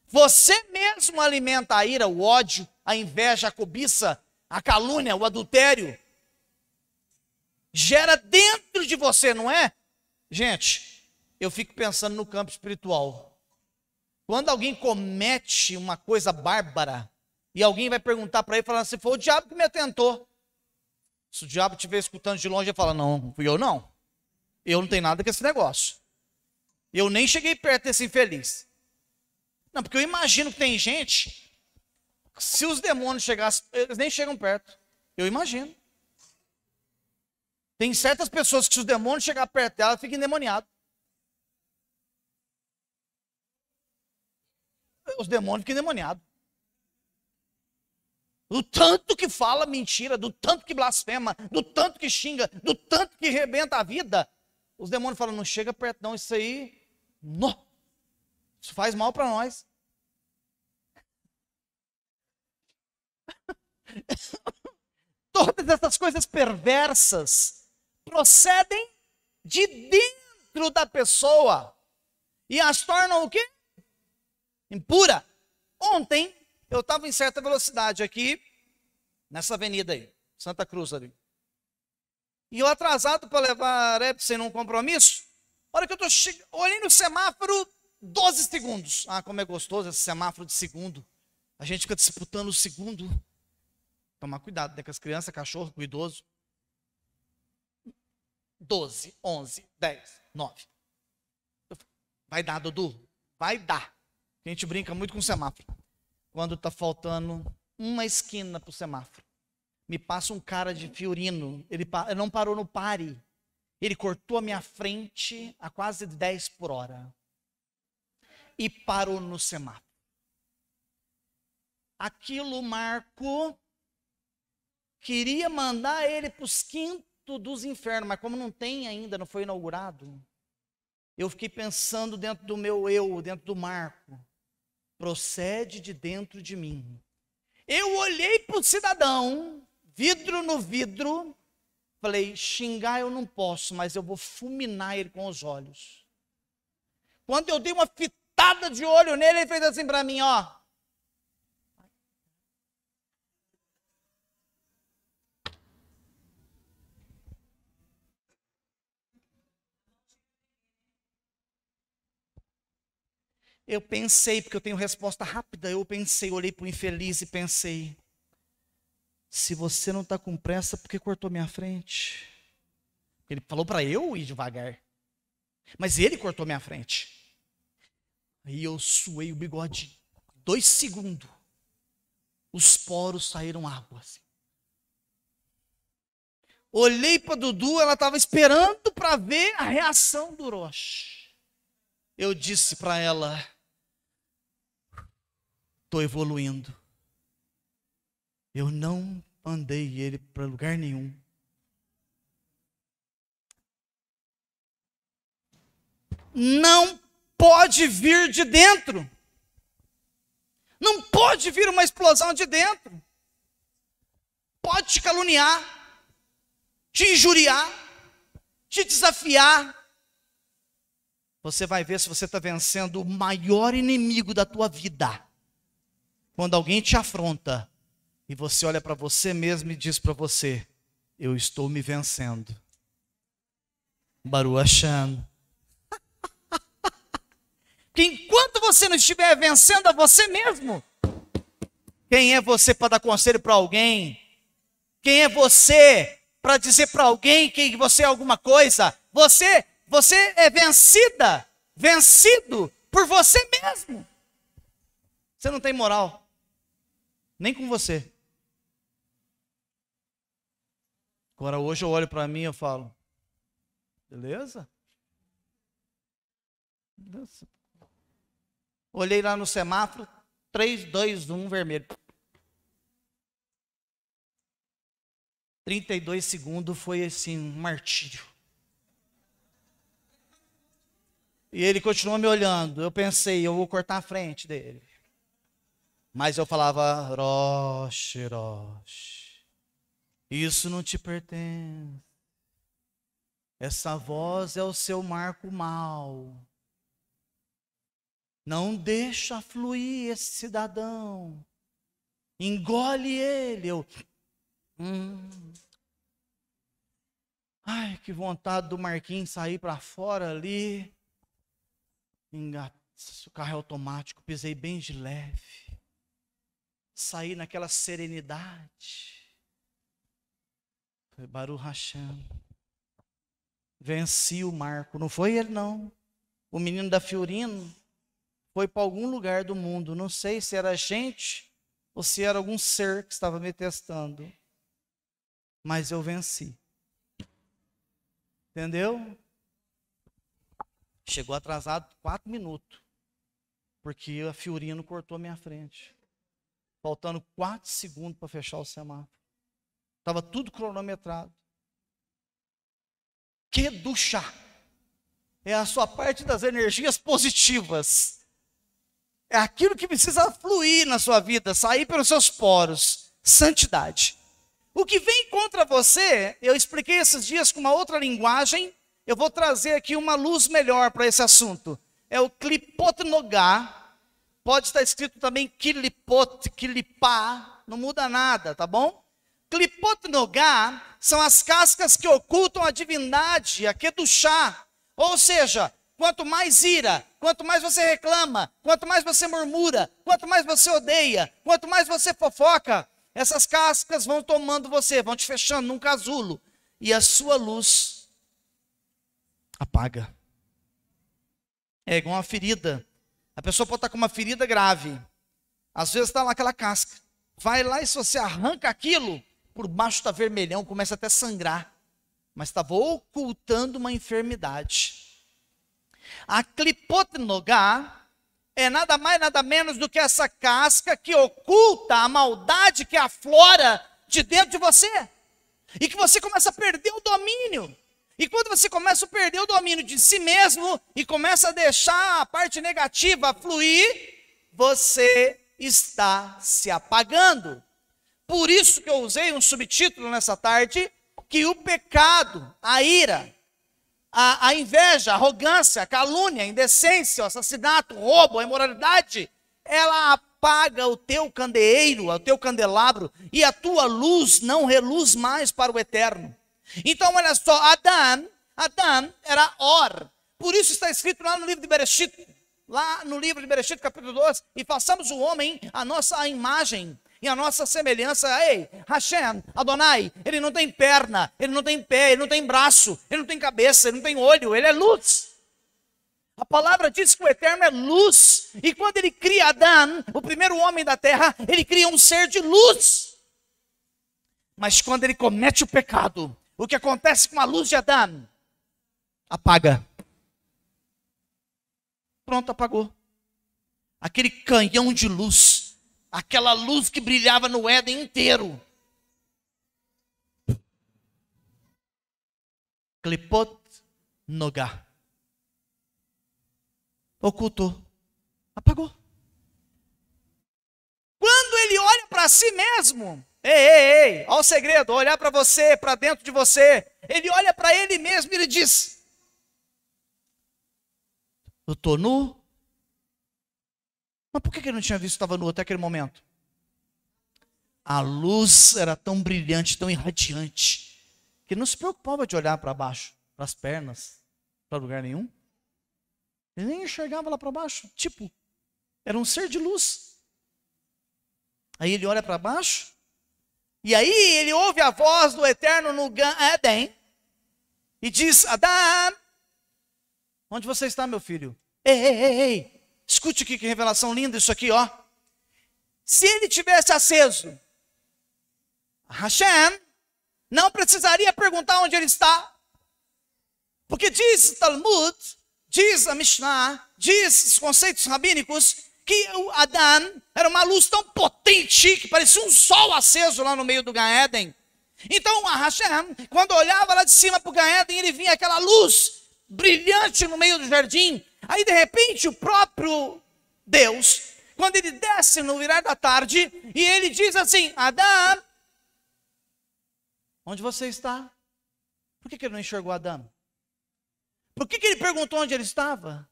Você mesmo alimenta a ira, o ódio, a inveja, a cobiça, a calúnia, o adultério. Gera dentro de você, não é? Gente, eu fico pensando no campo espiritual. Quando alguém comete uma coisa bárbara, e alguém vai perguntar para ele, falando assim, foi o diabo que me atentou. Se o diabo estiver escutando de longe, ele fala, não, fui eu não. Eu não tenho nada com esse negócio. Eu nem cheguei perto desse infeliz. Não, porque eu imagino que tem gente, se os demônios chegassem, eles nem chegam perto. Eu imagino. Tem certas pessoas que se os demônios chegar perto dela, ficam endemoniados. Os demônios ficam endemoniados. Do tanto que fala mentira, do tanto que blasfema, do tanto que xinga, do tanto que rebenta a vida, os demônios falam, não chega perto não, isso aí, não. Isso faz mal para nós. Todas essas coisas perversas procedem de dentro da pessoa e as tornam o quê? Impura. Ontem eu estava em certa velocidade aqui, nessa avenida aí, Santa Cruz ali. E eu atrasado para levar a Epson num compromisso, a hora que eu estou olhando o semáforo, 12 segundos. Ah, como é gostoso esse semáforo de segundo. A gente fica disputando o segundo. Tomar cuidado, né, com as crianças, cachorro, com o idoso. 12, 11, 10, 9. Vai dar, Dudu? Vai dar. A gente brinca muito com o semáforo. Quando está faltando uma esquina para o semáforo, me passa um cara de Fiorino. Ele não parou no pare. Ele cortou a minha frente a quase 10 por hora. E parou no semáforo. Aquilo, Marco, queria mandar ele para os quintos dos infernos, mas como não tem ainda, não foi inaugurado, eu fiquei pensando dentro do meu eu, dentro do Marco, procede de dentro de mim. Eu olhei para o cidadão, vidro no vidro, falei, xingar eu não posso, mas eu vou fulminar ele com os olhos. Quando eu dei uma fitada de olho nele, ele fez assim para mim, ó. Eu pensei, porque eu tenho resposta rápida, eu pensei, olhei para o infeliz e pensei, se você não está com pressa, por que cortou minha frente? Ele falou para eu ir devagar, mas ele cortou minha frente. Aí eu suei o bigode, 2 segundos, os poros saíram água assim. Olhei para Dudu, ela estava esperando para ver a reação do Orochi. Eu disse para ela, estou evoluindo. Eu não mandei ele para lugar nenhum. Não pode vir de dentro. Não pode vir uma explosão de dentro. Pode te caluniar, te injuriar, te desafiar. Você vai ver se você está vencendo o maior inimigo da tua vida. Quando alguém te afronta e você olha para você mesmo e diz para você, eu estou me vencendo. Baruch Hashem. Que enquanto você não estiver vencendo a você mesmo, quem é você para dar conselho para alguém? Quem é você para dizer para alguém que você é alguma coisa? Você é vencido por você mesmo. Você não tem moral, nem com você. Agora hoje eu olho para mim e eu falo, beleza? Olhei lá no semáforo, 3, 2, 1, vermelho. 32 segundos foi assim, um martírio. E ele continuou me olhando. Eu pensei, eu vou cortar a frente dele. Mas eu falava, Roche, Roche, isso não te pertence. Essa voz é o seu marco mau. Não deixa fluir esse cidadão. Engole ele. Ai, que vontade do Marquinhos sair para fora ali. O carro é automático, pisei bem de leve. Saí naquela serenidade. Foi Baruch Hashem. Venci o Marco. Não foi ele, não. O menino da Fiorino foi para algum lugar do mundo. Não sei se era gente ou se era algum ser que estava me testando. Mas eu venci. Entendeu? Chegou atrasado 4 minutos. Porque a Fiorino cortou a minha frente. Faltando 4 segundos para fechar o semáforo. Estava tudo cronometrado. Que ducha é a sua parte das energias positivas. É aquilo que precisa fluir na sua vida, sair pelos seus poros. Santidade. O que vem contra você, eu expliquei esses dias com uma outra linguagem, eu vou trazer aqui uma luz melhor para esse assunto. É o klipot nogá, pode estar escrito também kilipot, kilipá, não muda nada, tá bom? Klipot nogá são as cascas que ocultam a divindade, a kedushá. Ou seja, quanto mais ira, quanto mais você reclama, quanto mais você murmura, quanto mais você odeia, quanto mais você fofoca, essas cascas vão tomando você, vão te fechando num casulo. E a sua luz apaga. É igual uma ferida. A pessoa pode estar com uma ferida grave. Às vezes está lá aquela casca. Vai lá e se você arranca aquilo, por baixo está vermelhão, começa até a sangrar. Mas estava ocultando uma enfermidade. A klipot nogá é nada mais, nada menos do que essa casca que oculta a maldade que aflora de dentro de você. E que você começa a perder o domínio. E quando você começa a perder o domínio de si mesmo e começa a deixar a parte negativa fluir, você está se apagando. Por isso que eu usei um subtítulo nessa tarde, que o pecado, a ira, a inveja, a arrogância, a calúnia, a indecência, o assassinato, o roubo, a imoralidade, ela apaga o teu candeeiro, o teu candelabro, e a tua luz não reluz mais para o eterno. Então, olha só, Adão era Or. Por isso está escrito lá no livro de Bereshit, capítulo 2, e façamos o homem a nossa imagem e a nossa semelhança. Ei, Hashem, Adonai, ele não tem perna, ele não tem pé, ele não tem braço, ele não tem cabeça, ele não tem olho, ele é luz. A palavra diz que o eterno é luz. E quando ele cria Adão, o primeiro homem da terra, ele cria um ser de luz. Mas quando ele comete o pecado, o que acontece com a luz de Adão? Apaga. Pronto, apagou. Aquele canhão de luz, aquela luz que brilhava no Éden inteiro. Klipot nogá. Ocultou. Apagou. Quando ele olha para si mesmo, ei, olha o segredo, olhar para você, para dentro de você. Ele olha para ele mesmo e ele diz: eu estou nu. Mas por que ele não tinha visto que estava nu até aquele momento? A luz era tão brilhante, tão irradiante, que ele não se preocupava de olhar para baixo, para as pernas, para lugar nenhum. Ele nem enxergava lá para baixo. Tipo, era um ser de luz. Aí ele olha para baixo, e aí ele ouve a voz do Eterno no Gan Eden, e diz: Adão, onde você está, meu filho? Ei, escute aqui, que revelação linda isso aqui, ó. Se ele tivesse aceso, Hashem não precisaria perguntar onde ele está. Porque diz o Talmud, diz a Mishnah, diz os conceitos rabínicos, que o Adão era uma luz tão potente que parecia um sol aceso lá no meio do Gan Eden. Então a Hashem, quando olhava lá de cima para o Gan Eden, ele vinha aquela luz brilhante no meio do jardim. Aí de repente o próprio Deus, quando ele desce no virar da tarde, e ele diz assim: Adão, onde você está? Por que ele não enxergou Adão? Por que ele perguntou onde ele estava?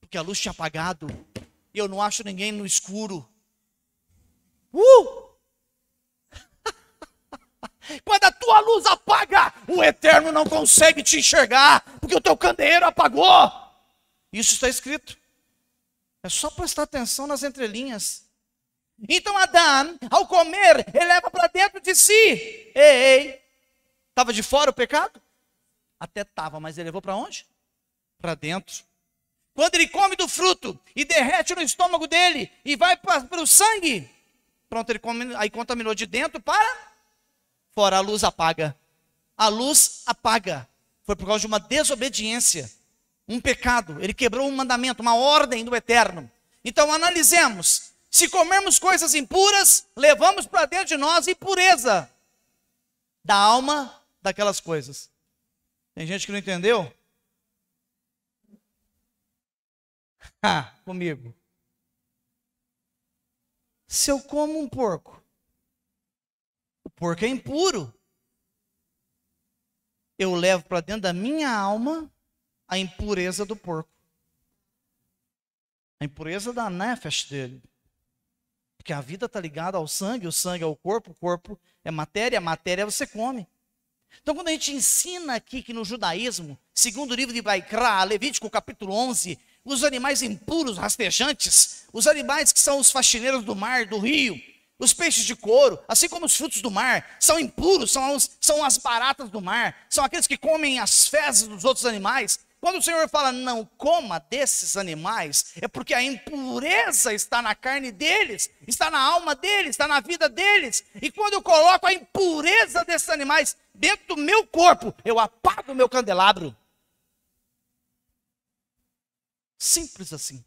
Porque a luz tinha apagado, e eu não acho ninguém no escuro. Quando a tua luz apaga, o Eterno não consegue te enxergar, porque o teu candeeiro apagou. Isso está escrito. É só prestar atenção nas entrelinhas. Então Adão, ao comer, ele leva para dentro de si. Ei, estava de fora o pecado? Até estava, mas ele levou para onde? Para dentro. Quando ele come do fruto e derrete no estômago dele e vai para o sangue, pronto, ele come, aí contaminou de dentro para fora. A luz apaga. A luz apaga. Foi por causa de uma desobediência, um pecado. Ele quebrou um mandamento, uma ordem do Eterno. Então analisemos. Se comermos coisas impuras, levamos para dentro de nós impureza da alma daquelas coisas. Tem gente que não entendeu? Comigo. Se eu como um porco, o porco é impuro. Eu levo para dentro da minha alma a impureza do porco. A impureza da nefesh dele. Porque a vida está ligada ao sangue, o sangue é o corpo é matéria, a matéria você come. Então quando a gente ensina aqui que no judaísmo, segundo o livro de Vaikra, Levítico capítulo 11, os animais impuros, rastejantes, os animais que são os faxineiros do mar, do rio, os peixes de couro, assim como os frutos do mar, são impuros, são as baratas do mar, são aqueles que comem as fezes dos outros animais. Quando o Senhor fala não coma desses animais, é porque a impureza está na carne deles, está na alma deles, está na vida deles. E quando eu coloco a impureza desses animais dentro do meu corpo, eu apago o meu candelabro. Simples assim.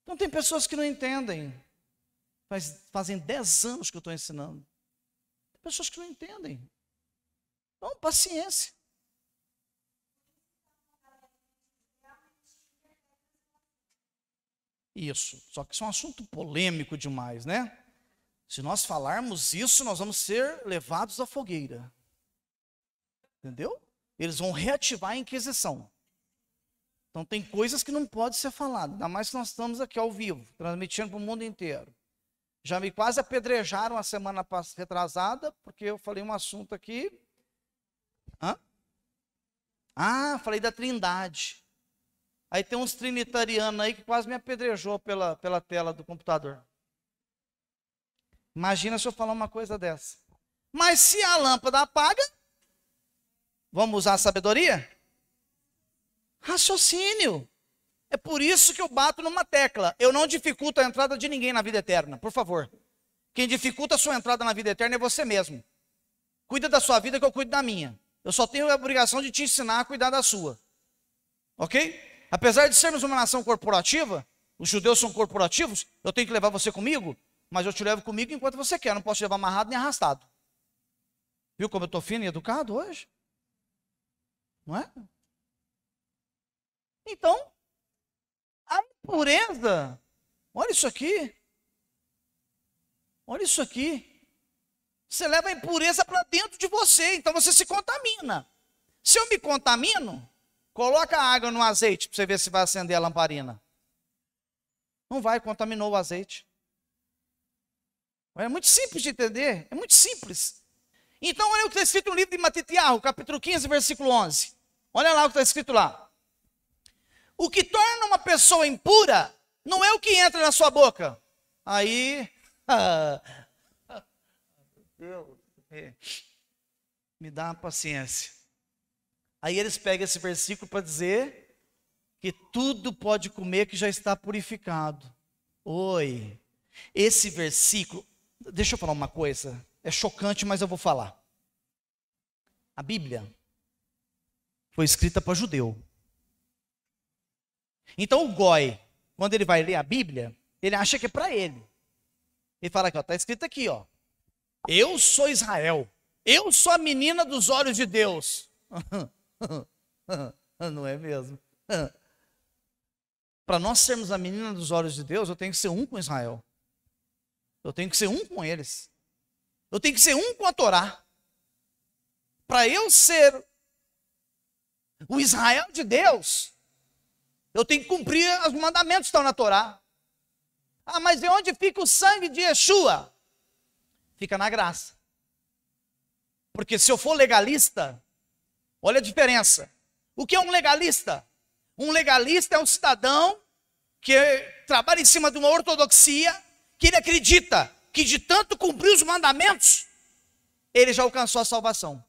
Então tem pessoas que não entendem. Fazem 10 anos que eu estou ensinando. Tem pessoas que não entendem. Então, paciência. Isso. Só que isso é um assunto polêmico demais, né? Se nós falarmos isso, nós vamos ser levados à fogueira. Entendeu? Eles vão reativar a Inquisição. Então tem coisas que não podem ser faladas, ainda mais que nós estamos aqui ao vivo, transmitindo para o mundo inteiro. Já me quase apedrejaram a semana retrasada, porque eu falei um assunto aqui. Falei da Trindade. Aí tem uns trinitarianos aí que quase me apedrejou pela tela do computador. Imagina se eu falar uma coisa dessa. Mas se a lâmpada apaga, vamos usar a sabedoria? Raciocínio. É por isso que eu bato numa tecla. Eu não dificulto a entrada de ninguém na vida eterna, por favor. Quem dificulta a sua entrada na vida eterna é você mesmo. Cuida da sua vida que eu cuido da minha. Eu só tenho a obrigação de te ensinar a cuidar da sua. Ok? Apesar de sermos uma nação corporativa, os judeus são corporativos, eu tenho que levar você comigo, mas eu te levo comigo enquanto você quer. Eu não posso te levar amarrado nem arrastado. Viu como eu estou fino e educado hoje? Não é? Então, a impureza, olha isso aqui. Olha isso aqui. Você leva a impureza para dentro de você, então você se contamina. Se eu me contamino, coloca a água no azeite para você ver se vai acender a lamparina. Não vai, contaminou o azeite. É muito simples de entender, é muito simples. Então, olha o que está escrito no livro de Matitiahu, capítulo 15, versículo 11. Olha lá o que está escrito lá. O que torna uma pessoa impura não é o que entra na sua boca. Aí, me dá uma paciência. Aí eles pegam esse versículo para dizer que tudo pode comer que já está purificado. Oi, esse versículo, deixa eu falar uma coisa, é chocante, mas eu vou falar. A Bíblia foi escrita para judeu. Então o goi, quando ele vai ler a Bíblia, ele acha que é para ele. Ele fala aqui, está escrito aqui, ó. Eu sou Israel. Eu sou a menina dos olhos de Deus. Não é mesmo? Para nós sermos a menina dos olhos de Deus, eu tenho que ser um com Israel. Eu tenho que ser um com eles. Eu tenho que ser um com a Torá. Para eu ser o Israel de Deus, eu tenho que cumprir os mandamentos que estão na Torá. Ah, mas de onde fica o sangue de Yeshua? Fica na graça. Porque se eu for legalista, olha a diferença. O que é um legalista? Um legalista é um cidadão que trabalha em cima de uma ortodoxia, que ele acredita que de tanto cumprir os mandamentos, ele já alcançou a salvação.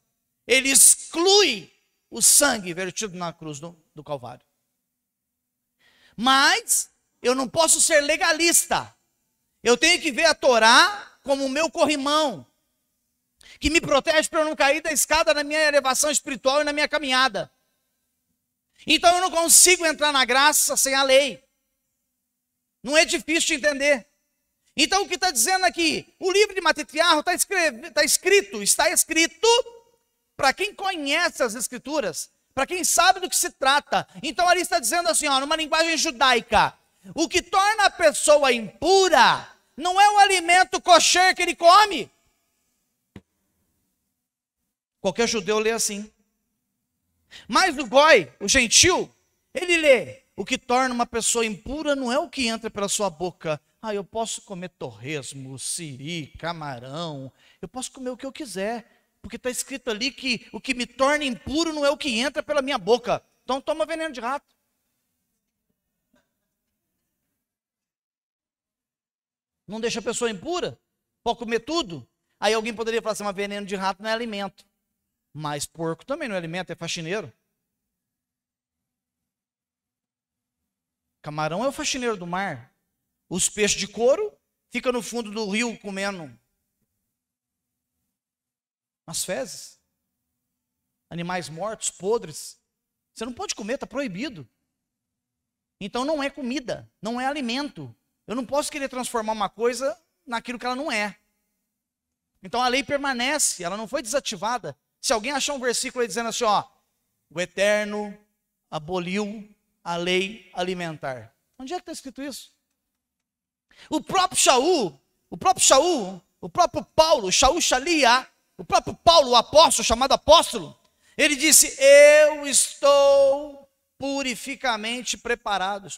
Ele exclui o sangue vertido na cruz do Calvário. Mas eu não posso ser legalista. Eu tenho que ver a Torá como o meu corrimão, que me protege para eu não cair da escada na minha elevação espiritual e na minha caminhada. Então eu não consigo entrar na graça sem a lei. Não é difícil de entender. Então o que está dizendo aqui? O livro de Matitiarro está escrito para quem conhece as escrituras, para quem sabe do que se trata. Então ali está dizendo assim, numa linguagem judaica, o que torna a pessoa impura não é o alimento kosher que ele come. Qualquer judeu lê assim. Mas o goi, o gentil, ele lê, o que torna uma pessoa impura não é o que entra pela sua boca. Eu posso comer torresmo, siri, camarão, eu posso comer o que eu quiser, porque está escrito ali que o que me torna impuro não é o que entra pela minha boca. Então toma veneno de rato. Não deixa a pessoa impura, pode comer tudo. Aí alguém poderia falar assim, mas veneno de rato não é alimento. Mas porco também não é alimento, é faxineiro. Camarão é o faxineiro do mar. Os peixes de couro ficam no fundo do rio comendo as fezes. Animais mortos, podres. Você não pode comer, está proibido. Então não é comida, não é alimento. Eu não posso querer transformar uma coisa naquilo que ela não é. Então a lei permanece, ela não foi desativada. Se alguém achar um versículo aí dizendo assim, o Eterno aboliu a lei alimentar. Onde é que está escrito isso? O próprio Paulo, Shaul Shalia, o próprio Paulo, o apóstolo, chamado apóstolo, ele disse, eu estou purificadamente preparado.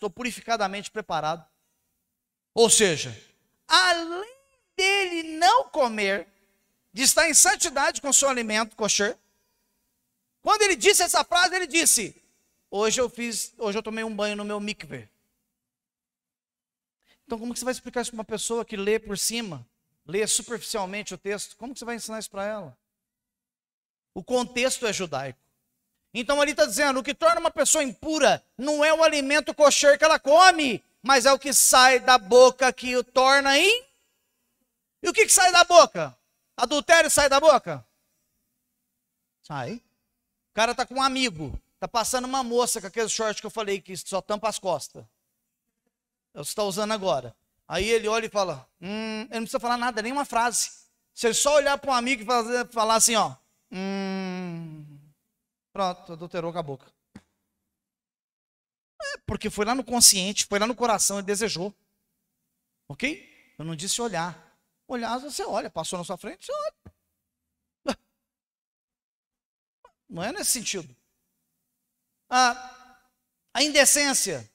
Ou seja, além dele não comer, de estar em santidade com o seu alimento kosher, quando ele disse essa frase, ele disse, hoje eu tomei um banho no meu mikveh. Então como que você vai explicar isso para uma pessoa que lê por cima, lê superficialmente o texto? Como que você vai ensinar isso para ela? O contexto é judaico. Então ali está dizendo, o que torna uma pessoa impura não é o alimento kosher que ela come, mas é o que sai da boca que o torna E o que sai da boca? Adultério sai da boca? Sai. O cara está com um amigo, está passando uma moça com aquele short que eu falei, que só tampa as costas. Você está usando agora. Aí ele olha e fala, ele não precisa falar nada, nem uma frase. Se ele só olhar para um amigo e falar assim, pronto, adulterou com a boca. Porque foi lá no consciente, foi lá no coração, ele desejou. Ok? Eu não disse olhar. Olhar, você olha, passou na sua frente, você olha. Não é nesse sentido. A indecência,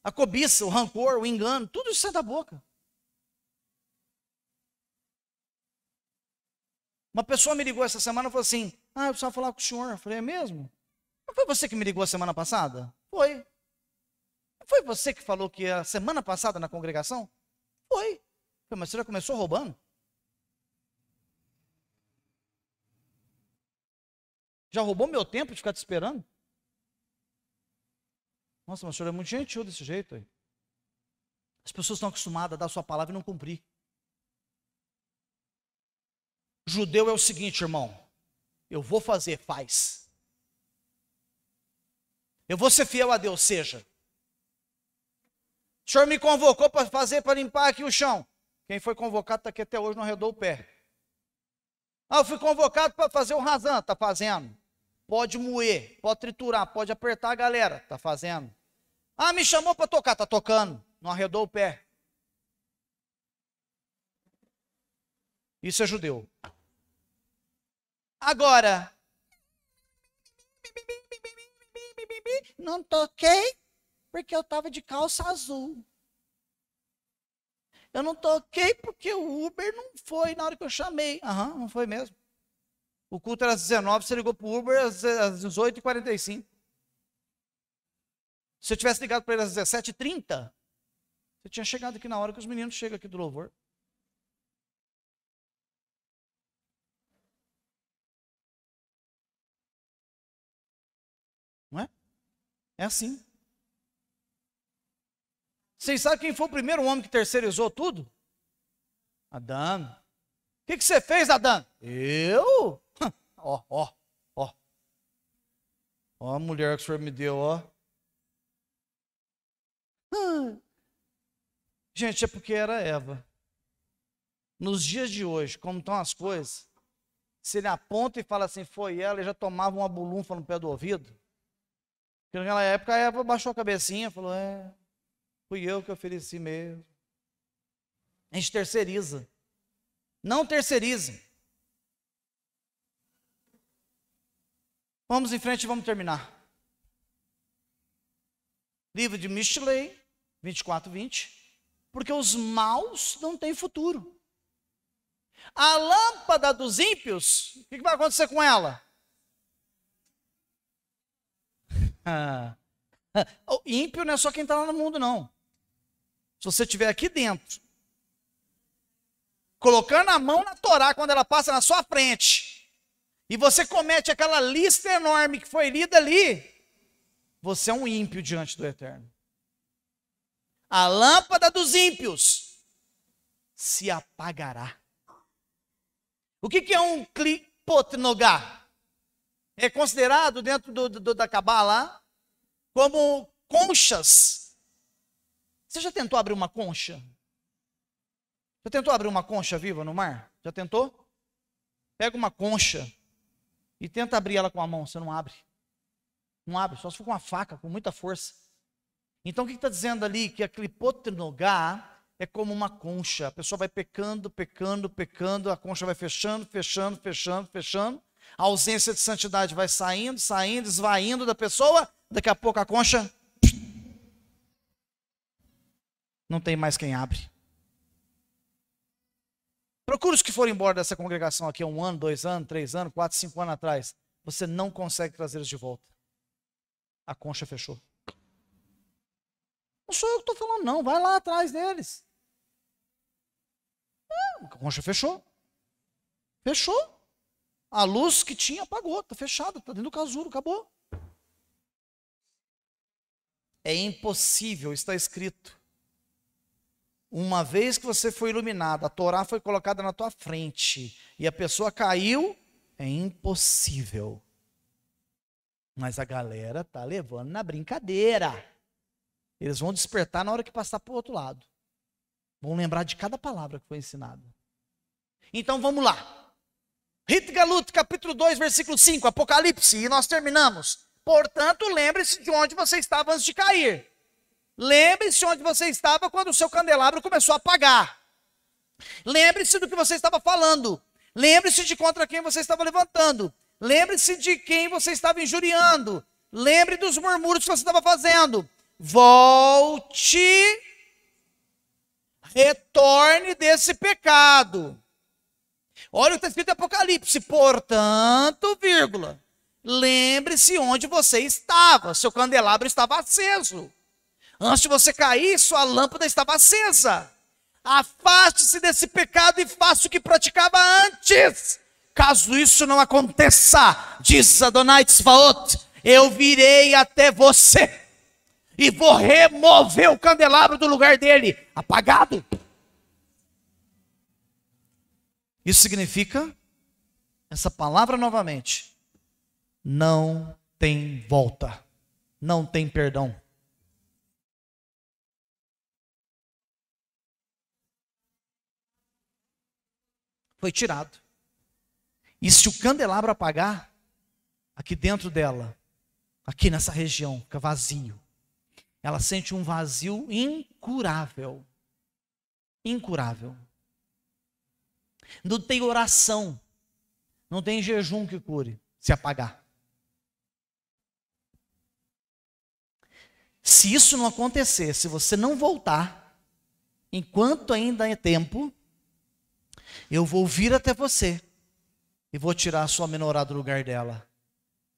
a cobiça, o rancor, o engano, tudo isso sai da boca. Uma pessoa me ligou essa semana e falou assim, eu precisava falar com o senhor. Eu falei, é mesmo? Não foi você que me ligou a semana passada? Foi. Não foi você que falou que a semana passada na congregação? Foi. Mas você já começou roubando? Já roubou meu tempo de ficar te esperando? Nossa, mas o senhor é muito gentil desse jeito aí. As pessoas estão acostumadas a dar a sua palavra e não cumprir. Judeu é o seguinte, irmão. Eu vou fazer, faz. Eu vou ser fiel a Deus, seja. O senhor me convocou para fazer, para limpar aqui o chão. Quem foi convocado está aqui até hoje, não arredou o pé. Ah, eu fui convocado para fazer o razão, está fazendo. Pode moer, pode triturar, pode apertar a galera, está fazendo. Ah, me chamou para tocar, está tocando, não arredou o pé. Isso é judeu. Agora, não toquei porque eu estava de calça azul. Eu não toquei porque o Uber não foi na hora que eu chamei. Aham, não foi mesmo. O culto era às 19, você ligou para o Uber às 18h45. Se eu tivesse ligado para ele às 17h30, você tinha chegado aqui na hora que os meninos chegam aqui do louvor. Não é? É assim. Vocês sabem quem foi o primeiro homem que terceirizou tudo? Adão. O que você fez, Adão? Eu? Ó, ó, ó. Ó a mulher que o senhor me deu, ó. Gente, é porque era Eva. Nos dias de hoje, como estão as coisas, se ele aponta e fala assim, foi ela, ele já tomava uma bulunfa no pé do ouvido. Porque naquela época a Eva baixou a cabecinha e falou, fui eu que ofereci mesmo. A gente terceiriza. Não terceirize. Vamos em frente e vamos terminar. Livro de Mishlei, 24:20. Porque os maus não têm futuro. A lâmpada dos ímpios, o que vai acontecer com ela? O ímpio não é só quem está lá no mundo, não. Se você estiver aqui dentro, colocando a mão na Torá quando ela passa na sua frente, e você comete aquela lista enorme que foi lida ali, você é um ímpio diante do Eterno. A lâmpada dos ímpios se apagará. O que é um klipot-nogá? É considerado dentro da Cabala como conchas. Você já tentou abrir uma concha? Já tentou abrir uma concha viva no mar? Já tentou? Pega uma concha e tenta abrir ela com a mão, você não abre. Não abre, só se for com uma faca, com muita força. Então o que está dizendo ali? Que a klipot-nogá é como uma concha. A pessoa vai pecando, pecando, pecando, a concha vai fechando, fechando, fechando, fechando. A ausência de santidade vai saindo, saindo, esvaindo da pessoa. Daqui a pouco a concha não tem mais quem abre. Procure os que foram embora dessa congregação aqui há 1 ano, 2 anos, 3 anos, 4, 5 anos atrás. Você não consegue trazê-los de volta. A concha fechou. Não sou eu que estou falando, não. Vai lá atrás deles. A concha fechou. Fechou. A luz que tinha apagou. Está fechada. Está dentro do casulo. Acabou. É impossível. Está escrito. Uma vez que você foi iluminado, a Torá foi colocada na tua frente e a pessoa caiu, é impossível. Mas a galera está levando na brincadeira. Eles vão despertar na hora que passar para o outro lado. Vão lembrar de cada palavra que foi ensinada. Então vamos lá. Rit Galut, capítulo 2, versículo 5, Apocalipse, e nós terminamos. Portanto, lembre-se de onde você estava antes de cair. Lembre-se onde você estava quando o seu candelabro começou a apagar. Lembre-se do que você estava falando. Lembre-se de contra quem você estava levantando. Lembre-se de quem você estava injuriando. Lembre dos murmúrios que você estava fazendo. Volte, retorne desse pecado. Olha o que está escrito em Apocalipse. Portanto, vírgula, lembre-se onde você estava. Seu candelabro estava aceso. Antes de você cair, sua lâmpada estava acesa. Afaste-se desse pecado e faça o que praticava antes. Caso isso não aconteça, diz Adonai Tzvaot, eu virei até você e vou remover o candelabro do lugar dele, apagado. Isso significa, essa palavra novamente, não tem volta, não tem perdão. Foi tirado. E se o candelabro apagar, aqui dentro dela, aqui nessa região, fica vazio. Ela sente um vazio incurável. Incurável. Não tem oração, não tem jejum que cure, se apagar. Se isso não acontecer, se você não voltar, enquanto ainda é tempo, eu vou vir até você e vou tirar a sua menorá do lugar dela.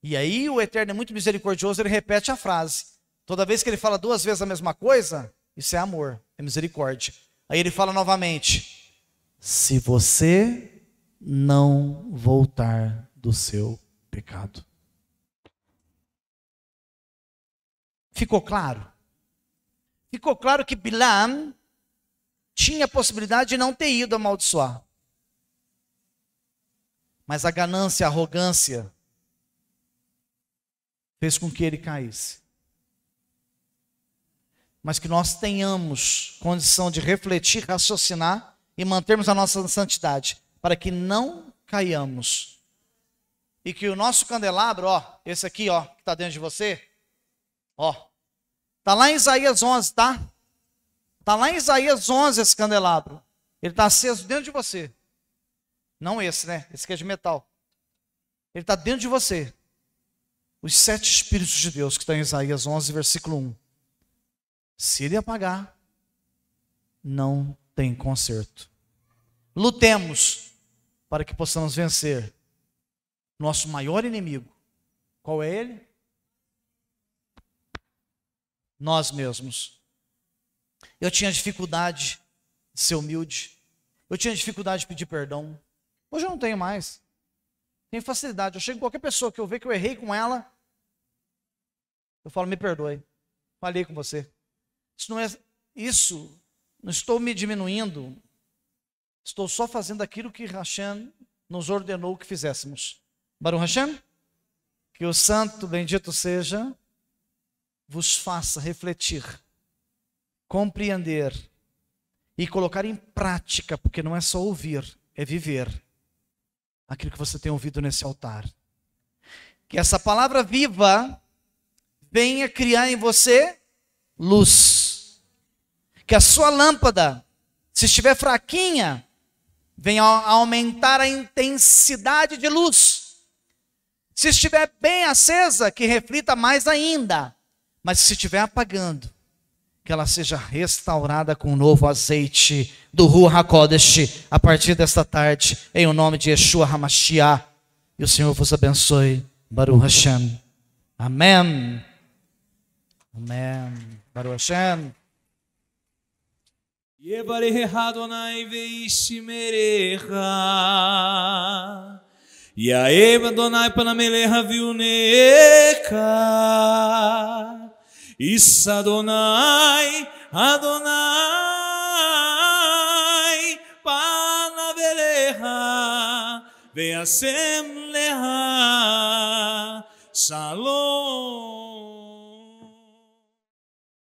E aí o Eterno é muito misericordioso, ele repete a frase. Toda vez que ele fala 2 vezes a mesma coisa, isso é amor, é misericórdia. Aí ele fala novamente: se você não voltar do seu pecado. Ficou claro? Ficou claro que Bilam tinha a possibilidade de não ter ido amaldiçoar. Mas a ganância, a arrogância fez com que ele caísse. Mas que nós tenhamos condição de refletir, raciocinar e mantermos a nossa santidade, para que não caiamos. E que o nosso candelabro, ó, esse aqui, ó, que está dentro de você, ó, está lá em Isaías 11, tá? Está lá em Isaías 11 esse candelabro. Ele está aceso dentro de você. Não esse, né? Esse aqui é de metal. Ele está dentro de você. Os 7 Espíritos de Deus que estão em Isaías 11, versículo 1. Se ele apagar, não tem conserto. Lutemos para que possamos vencer nosso maior inimigo. Qual é ele? Nós mesmos. Eu tinha dificuldade de ser humilde. Eu tinha dificuldade de pedir perdão. Hoje eu não tenho mais. Tenho facilidade. Eu chego com qualquer pessoa que eu ver que eu errei com ela, eu falo: me perdoe. Falei com você. Isso não estou me diminuindo. Estou só fazendo aquilo que Hashem nos ordenou que fizéssemos. Baruch Hashem, que o santo bendito seja, vos faça refletir, compreender e colocar em prática, porque não é só ouvir, é viver aquilo que você tem ouvido nesse altar. Que essa palavra viva venha criar em você luz. Que a sua lâmpada, se estiver fraquinha, venha aumentar a intensidade de luz. Se estiver bem acesa, que reflita mais ainda. Mas se estiver apagando, que ela seja restaurada com um novo azeite do Ruach HaKodesh a partir desta tarde, em o nome de Yeshua HaMashiach. E o Senhor vos abençoe. Baruch Hashem. Amém. Amém. Baruch Hashem. Yevarecha Adonai veishmerecha, Yaev Adonai panamelecha viunecha, Issa Adonai, Adonai panavelecha, veasem lecha, Shalom.